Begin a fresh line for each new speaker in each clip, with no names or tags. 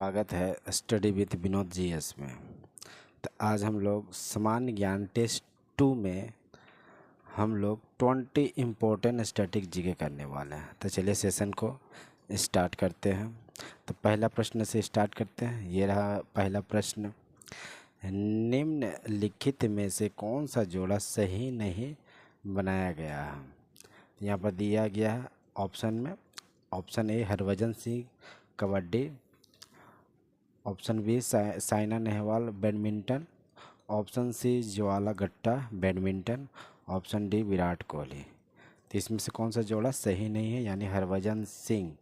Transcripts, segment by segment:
स्वागत है study with Vinod GS में। तो आज हम लोग सामान्य ज्ञान टेस्ट 2 में हम लोग 20 इम्पोर्टेंट स्टैटिक जीके करने वाले हैं। तो चलिए सेशन को स्टार्ट करते हैं। तो पहला प्रश्न से स्टार्ट करते हैं। ये रहा पहला प्रश्न। निम्नलिखित में से कौन सा जोड़ा सही नहीं बनाया गया है? यहाँ पर दिया गया है ऑप्शन में। Option A Harbhajan Singh kabaddi, option B Saina Nehwal badminton, option C Jwala Gutta badminton, option D Virat Kohli. तो इसमें से कौन सा जोड़ा सही नहीं है, यानी हरभजन सिंह।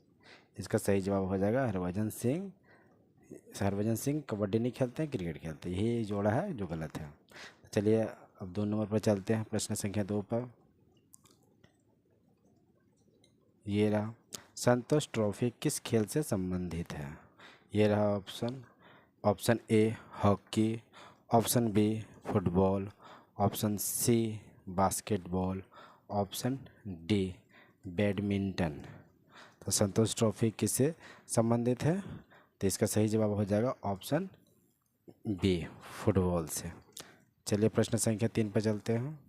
इसका सही जवाब हो जाएगा हरभजन सिंह। हरभजन सिंह कबड्डी नहीं खेलते हैं, क्रिकेट खेलते हैं। यही जोड़ा है जो गलत है। चलिए अब 2 नंबर पर चलते हैं, प्रश्न संख्या 2 पर। ये रहा, संतोष ट्रॉफी किस खेल से संबंधित है? ये रहा option. Option A hockey, option B football, option C basketball, option D badminton. तो संतोष ट्रॉफी किससे संबंधित है? तो इसका सही जवाब हो जाएगा ऑप्शन बी फुटबॉल से। चलिए प्रश्न संख्या 3 पर चलते हैं।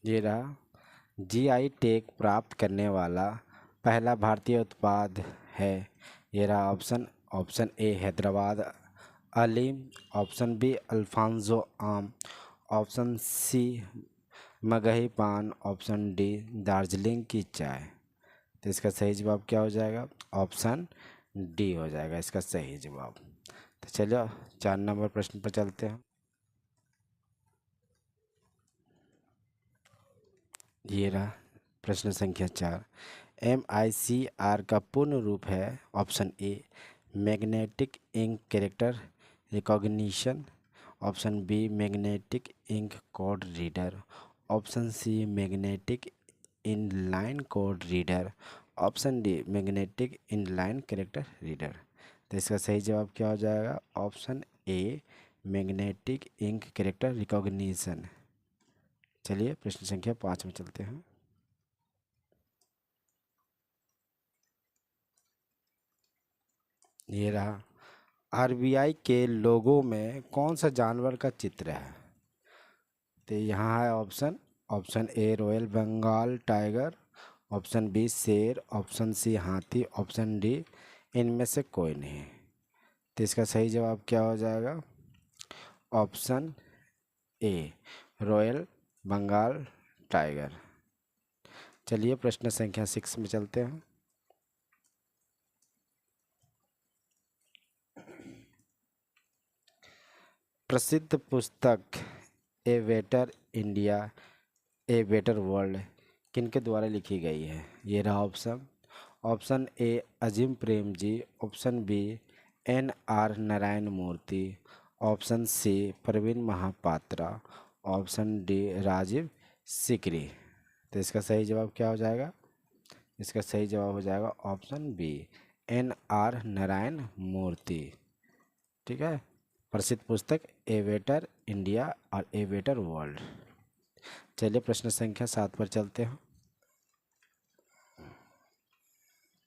ये रहा, जीआई टैग प्राप्त करने वाला पहला भारतीय उत्पाद है। ये रहा option. Option A Hyderabad haleem, option B Alphonso आम, option C Magahi paan, option D Darjeeling की चाय। तो इसका सही जवाब क्या हो जाएगा? ऑप्शन डी हो जाएगा इसका सही जवाब। तो चलिए 4 नंबर प्रश्न पर चलते हैं। ये रहा प्रश्न संख्या 4। MICR का पूर्ण रूप है। Option A magnetic ink character recognition, option B magnetic ink code reader, option C magnetic inline code reader, option D magnetic inline character reader. तो इसका सही जवाब क्या हो जाएगा? Option A magnetic ink character recognition. चलिए प्रश्न संख्या 5 में चलते हैं। ये रहा, आरबीआई के लोगो में कौन सा जानवर का चित्र है? तो यहाँ है option. Option A royal Bengal tiger, option B शेर, ऑप्शन सी हाथी, ऑप्शन डी इनमें से कोई नहीं। तो इसका सही जवाब क्या हो जाएगा? Option A royal Bengal tiger. चलिए प्रश्न संख्या 6 में चलते हैं। प्रसिद्ध पुस्तक a better India a better world किनके द्वारा लिखी गई है? ये रहा option. Option A Azim Premji, option B NR Narayana Murthy, option C Pravin Mahapatra, option D Rajiv Sikri. तो इसका सही जवाब क्या हो जाएगा? इसका सही जवाब हो जाएगा ऑप्शन बी NR नारायण मूर्ति। ठीक है, प्रसिद्ध पुस्तक ए बेटर इंडिया और ए बेटर वर्ल्ड। चलिए प्रश्न संख्या 7 पर चलते हैं।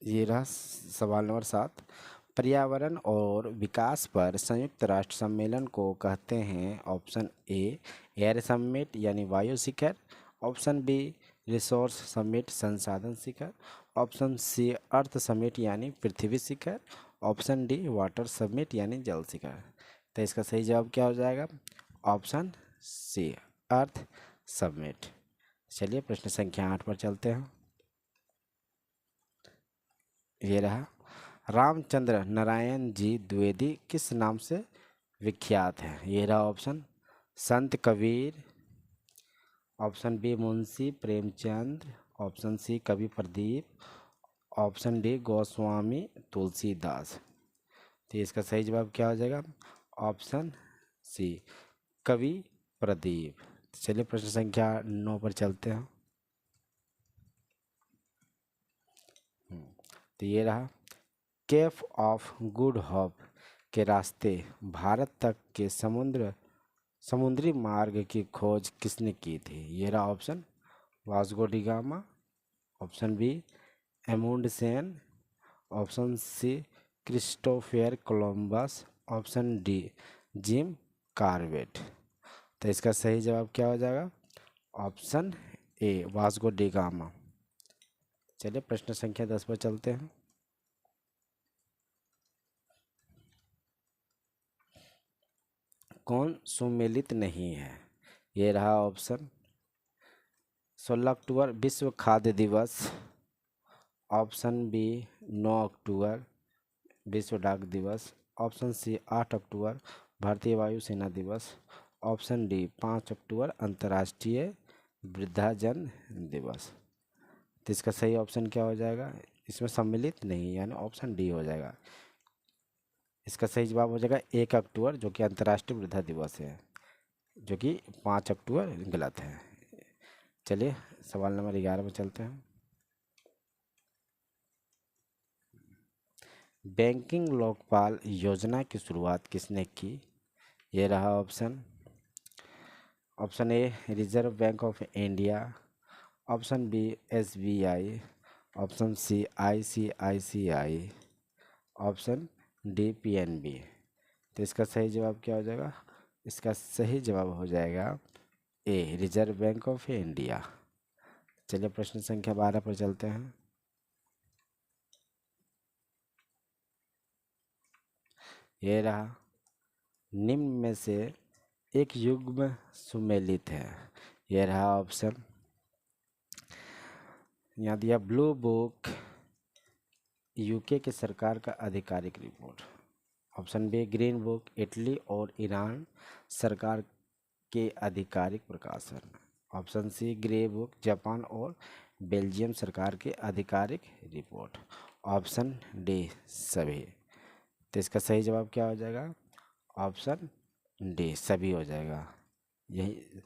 ये रहा सवाल नंबर 7। पर्यावरण और विकास पर संयुक्त राष्ट्र सम्मेलन को कहते हैं? ऑप्शन ए एयर समिट यानी वायु शिखर, ऑप्शन बी रिसोर्स समिट संसाधन शिखर, ऑप्शन सी अर्थ समिट यानी पृथ्वी शिखर, ऑप्शन डी वाटर समिट यानी जल शिखर। तो इसका सही जवाब क्या हो जाएगा? ऑप्शन सी अर्थ समिट। चलिए प्रश्न संख्या 8 पर चलते हैं। ये रहा, रामचंद्र नारायण जी द्विवेदी किस नाम से विख्यात है? ये रहा option. Sant Kabir, option B Munshi Premchand, option C Kavi Pradeep, option D Goswami Tulsidas. तो इसका सही जवाब क्या हो जाएगा? Option C Kavi Pradeep. चलिए प्रश्न संख्या 9 पर चलते हैं। तो ये रहा, केप ऑफ गुड होप के रास्ते भारत तक के समुद्री मार्ग की खोज किसने की थी? ये रहा option. Vasco da Gama, option B Amundsen, option C Christopher Columbus, option D Jim Corbett. तो इसका सही जवाब क्या हो जाएगा? Option A Vasco da Gama. चलिए प्रश्न संख्या 10 पर चलते हैं। कौन सुमेलित नहीं है? ये रहा ऑप्शन। 16 अक्टूबर विश्व खाद्य दिवस, ऑप्शन बी 9 अक्टूबर विश्व डाक दिवस, ऑप्शन सी 8 अक्टूबर भारतीय वायुसेना दिवस, ऑप्शन डी 5 अक्टूबर अंतर्राष्ट्रीय वृद्धाजन दिवस। तो इसका सही ऑप्शन क्या हो जाएगा? इसमें सम्मिलित नहीं, यानी ऑप्शन डी हो जाएगा। इसका सही जवाब हो जाएगा 1 अक्टूबर, जो कि अंतर्राष्ट्रीय वृद्धा दिवस है, जो कि 5 अक्टूबर गलत है। चलिए सवाल नंबर 11 में चलते हैं। बैंकिंग लोकपाल योजना की शुरुआत किसने की? ये रहा option. Option A reserve bank of India, option B SBI, option C ICICI, option D PNB. तो इसका सही जवाब क्या हो जाएगा? इसका सही जवाब हो जाएगा ए रिजर्व बैंक ऑफ इंडिया। चलिए प्रश्न संख्या 12 पर चलते हैं। ये रहा, निम्न में से एक युग्म सुमेलित है। ये रहा ऑप्शन। यहाँ दिया ब्लू बुक यूके की सरकार का आधिकारिक report, option B green book Italy और ईरान सरकार के आधिकारिक प्रकाशन, option C grey book Japan और बेल्जियम सरकार के आधिकारिक रिपोर्ट, ऑप्शन डी सभी। तो इसका सही जवाब क्या हो जाएगा? ऑप्शन डी सभी हो जाएगा। यही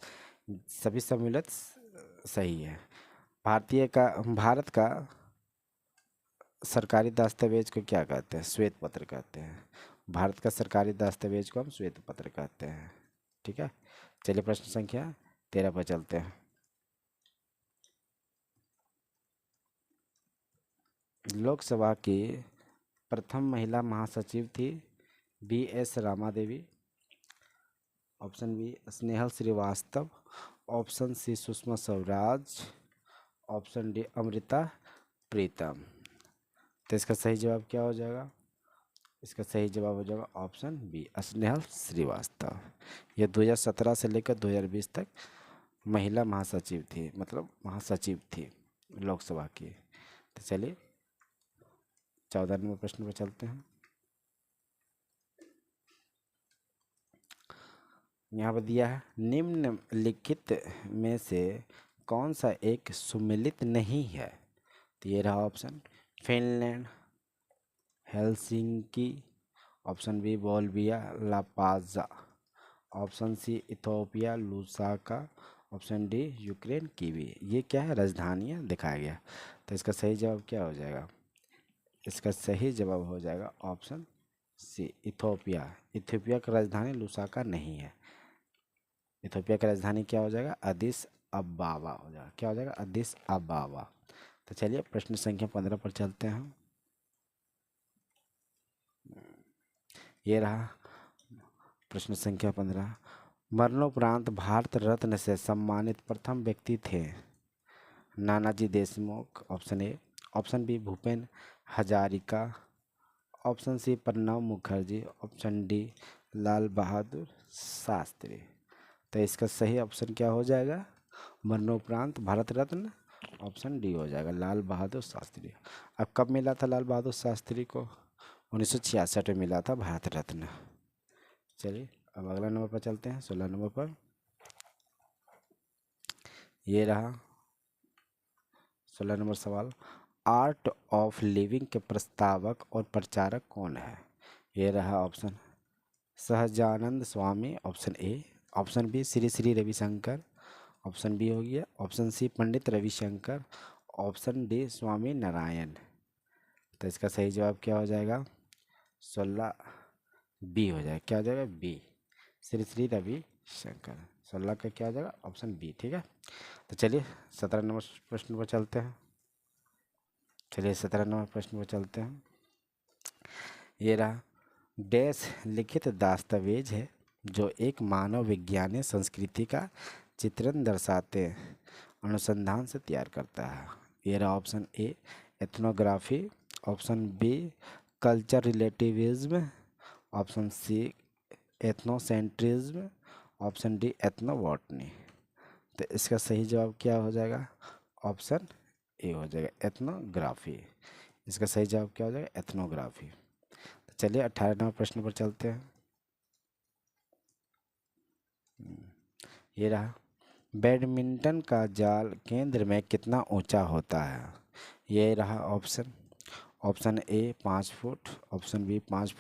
सभी सम्मिलित सही है। भारत का सरकारी दस्तावेज को क्या कहते हैं? श्वेत पत्र कहते हैं। भारत का सरकारी दस्तावेज को हम श्वेत पत्र कहते हैं। ठीक है। चलिए प्रश्न संख्या 13 पर चलते हैं। लोकसभा की प्रथम महिला महासचिव थी B S Rama Devi, option B Snehal Srivastava, option C Sushma Swaraj, option D Amrita Pritam. तो इसका सही जवाब क्या हो जाएगा? इसका सही जवाब हो जाएगा ऑप्शन बी स्नेहल श्रीवास्तव। यह 2017 से लेकर 2020 तक महिला महासचिव थी, मतलब महासचिव थी लोकसभा की। तो चलिए 14 नंबर प्रश्न पर चलते हैं। यहाँ पर दिया है, निम्नलिखित में से कौन सा एक सुमेलित नहीं है? तो ये रहा option. Finland, Helsinki, option B Bolivia La Paz, option C Ethiopia Lusaka, option D Ukraine Kiev. ये क्या है? राजधानियाँ दिखाया गया। तो इसका सही जवाब क्या हो जाएगा? इसका सही जवाब हो जाएगा ऑप्शन सी इथोपिया। इथोपिया की राजधानी लूसाका नहीं है। इथोपिया की राजधानी क्या हो जाएगा? अदिस अबाबा हो जाएगा। क्या हो जाएगा? अदिस अबाबा। तो चलिए प्रश्न संख्या 15 पर चलते हैं। ये रहा प्रश्न संख्या 15। मरणोपरांत भारत रत्न से सम्मानित प्रथम व्यक्ति थे? Nanaji Deshmukh, option A, option B Bhupen Hazarika, option C Pranab Mukherjee, option D Lal Bahadur Shastri. तो इसका सही ऑप्शन क्या हो जाएगा? मरणोपरांत भारत रत्न, ऑप्शन डी हो जाएगा लाल बहादुर शास्त्री। अब कब मिला था लाल बहादुर शास्त्री को? 1966 में मिला था भारत रत्न। चलिए अब अगला नंबर पर चलते हैं, 16 नंबर पर। ये रहा 16 नंबर सवाल। आर्ट ऑफ लिविंग के प्रस्तावक और प्रचारक कौन है? ये रहा option. Sahajanand Swami, option A, option B Sri Sri Ravishankar, option B हो गया, option C Pandit Ravishankar, option D Swami Narayan. तो इसका सही जवाब क्या हो जाएगा? 16 बी हो जाएगा। क्या हो जाएगा? बी श्री श्री रविशंकर। 16 का क्या हो जाएगा? Option B. ठीक है। तो चलिए 17 नंबर प्रश्न पर चलते हैं। चलिए 17 नंबर प्रश्न पर चलते हैं। ये रहा, डैश लिखित दस्तावेज है जो एक मानव विज्ञानी संस्कृति का चित्रण दर्शाते अनुसंधान से तैयार करता है। ये रहा option A ethnography, option B culture relativism, option C ethnocentrism, option D ethnobotany. तो इसका सही जवाब क्या हो जाएगा? ऑप्शन ए हो जाएगा एथनोग्राफी। इसका सही जवाब क्या हो जाएगा? एथनोग्राफी। तो चलिए 18 नंबर प्रश्न पर चलते हैं। ये रहा, बैडमिंटन का जाल केंद्र में कितना ऊंचा होता है? ये रहा option. Option A 5 foot, option B 5.1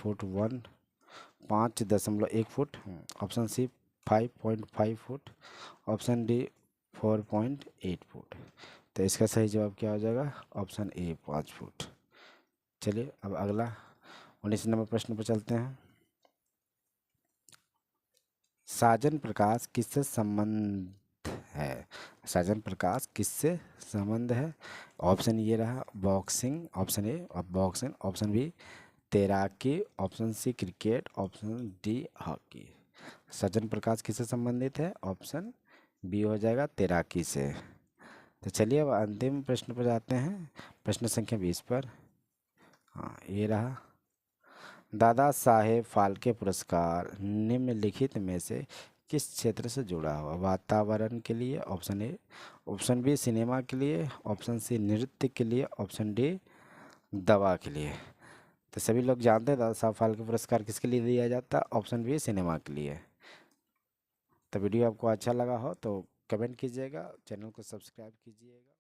foot, option C 5.5 foot, option D 4.8 foot. तो इसका सही जवाब क्या हो जाएगा? Option A 5 foot. चलिए अब अगला 19 नंबर प्रश्न पर चलते हैं। साजन प्रकाश किससे संबंध है? साजन प्रकाश किससे संबंध है? ऑप्शन ये रहा boxing, option A boxing, option B तैराकी, option C cricket, option D hockey. Sajjan Prakash किससे संबंधित है? ऑप्शन बी हो जाएगा तैराकी से। तो चलिए अब अंतिम प्रश्न पर जाते हैं, प्रश्न संख्या 20 पर। हाँ ये रहा, दादा साहेब फाल्के पुरस्कार निम्नलिखित में से किस क्षेत्र से जुड़ा हुआ? वातावरण के लिए option A, option B cinema के लिए, ऑप्शन सी नृत्य के लिए, ऑप्शन डी दवा के लिए। तो सभी लोग जानते हैं दादा साहब फाल्के पुरस्कार किसके लिए दिया जाता है? ऑप्शन बी सिनेमा के लिए। तो वीडियो आपको अच्छा लगा हो तो कमेंट कीजिएगा, चैनल को सब्सक्राइब कीजिएगा।